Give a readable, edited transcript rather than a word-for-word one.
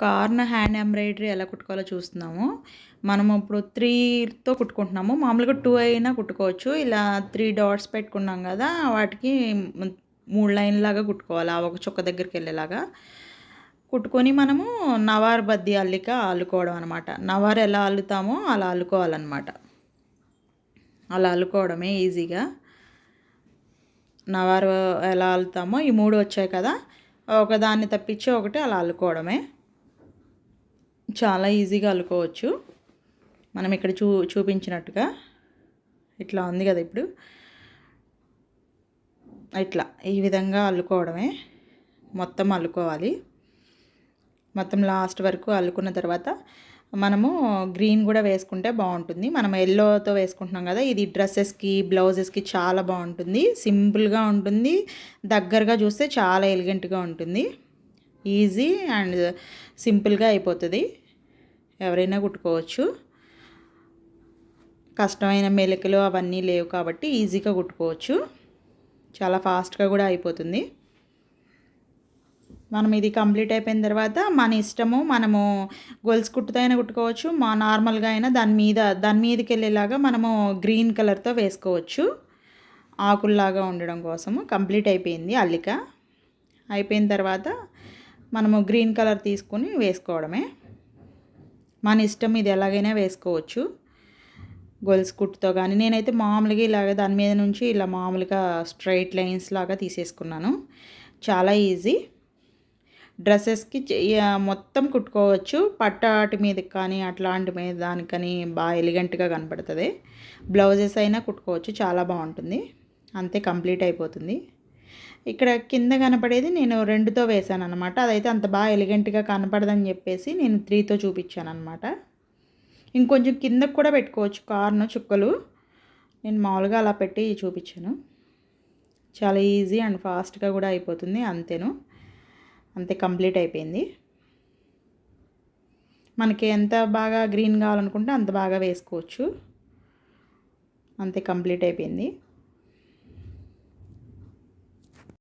Corn hand embroidery ఎలా కుట్టుకోవాలో చూస్తున్నాము. మనము ఇప్పుడు 3తో కుట్టుకుంటున్నాము. మామూలుగా 2 అయినా కుట్టుకోవచ్చు. ఇలా 3 డాట్స్ పెట్టుకున్నాం కదా! వాటికి 3 లైన్‌లాగా కుట్టుకోవాలి. ఆ ఒక చుక్క దగ్గరికెళ్ళేలాగా. కుట్టుకొని మనము నవారు బద్ది అల్లిక అల్లుకోవడం అనమాట. నవారు ఎలా అల్లుతామో అలా అల్లుకోవాలనమాట. అలా అల్లుకోవడమే ఈజీగా. నవారు ఎలా అల్లుతామో ఈ 3 వచ్చాయి కదా! ఒకదాన్ని తప్పించి ఒకటి అలా అల్లుకోవడమే. చాలా ఈజీగా అల్లుకోవచ్చు. మనం ఇక్కడ చూపించినట్టుగా ఇట్లా ఉంది కదా! ఇప్పుడు ఇట్లా ఈ విధంగా అల్లుకోవడమే. మొత్తం అల్లుకోవాలి. మొత్తం లాస్ట్ వరకు అల్లుకున్న తర్వాత మనము గ్రీన్ కూడా వేసుకుంటే బాగుంటుంది. మనం ఎల్లోతో వేసుకుంటున్నాం కదా! ఇది డ్రెస్సెస్కి, బ్లౌజెస్కి చాలా బాగుంటుంది. సింపుల్గా ఉంటుంది. దగ్గరగా చూస్తే చాలా ఎలిగెంట్గా ఉంటుంది. ఈజీ అండ్ సింపుల్గా అయిపోతుంది. ఎవరైనా కుట్టుకోవచ్చు. కష్టమైన మెలికలు అవన్నీ లేవు కాబట్టి ఈజీగా కుట్టుకోవచ్చు. చాలా ఫాస్ట్గా కూడా అయిపోతుంది. మనం ఇది కంప్లీట్ అయిపోయిన తర్వాత మన ఇష్టము. మనము గొలుసు కుట్టుతో అయినా కుట్టుకోవచ్చు. నార్మల్గా అయినా దాని మీదకి వెళ్ళేలాగా మనము గ్రీన్ కలర్తో వేసుకోవచ్చు. ఆకుల్లాగా ఉండడం కోసము. కంప్లీట్ అయిపోయింది అల్లిక. అయిపోయిన తర్వాత మనము గ్రీన్ కలర్ తీసుకొని వేసుకోవడమే. మన ఇష్టం, ఇది ఎలాగైనా వేసుకోవచ్చు. గొలుసు కుట్టుతో కానీ నేనైతే మామూలుగా ఇలాగ దాని మీద నుంచి ఇలా మామూలుగా స్ట్రైట్ లైన్స్ లాగా తీసేసుకున్నాను. చాలా ఈజీ. డ్రెస్సెస్కి మొత్తం కుట్టుకోవచ్చు. పట్టాటి మీదకి కానీ అట్లాంటి మీద దానికని బాగా ఎలిగెంట్గా కనపడుతుంది. బ్లౌజెస్ అయినా కుట్టుకోవచ్చు. చాలా బాగుంటుంది. అంతే, కంప్లీట్ అయిపోతుంది. ఇక్కడ కింద కనపడేది నేను 2తో వేసాను అనమాట. అదైతే అంత బాగా ఎలిగెంట్గా కనపడదని చెప్పేసి నేను 3తో చూపించాను అనమాట. ఇంకొంచెం కిందకు కూడా పెట్టుకోవచ్చు కార్న్ చుక్కలు. నేను మామూలుగా అలా పెట్టి చూపించాను. చాలా ఈజీ అండ్ ఫాస్ట్గా కూడా అయిపోతుంది. అంతే, కంప్లీట్ అయిపోయింది. మనకి ఎంత బాగా గ్రీన్ కావాలనుకుంటే అంత బాగా వేసుకోవచ్చు. అంతే, కంప్లీట్ అయిపోయింది.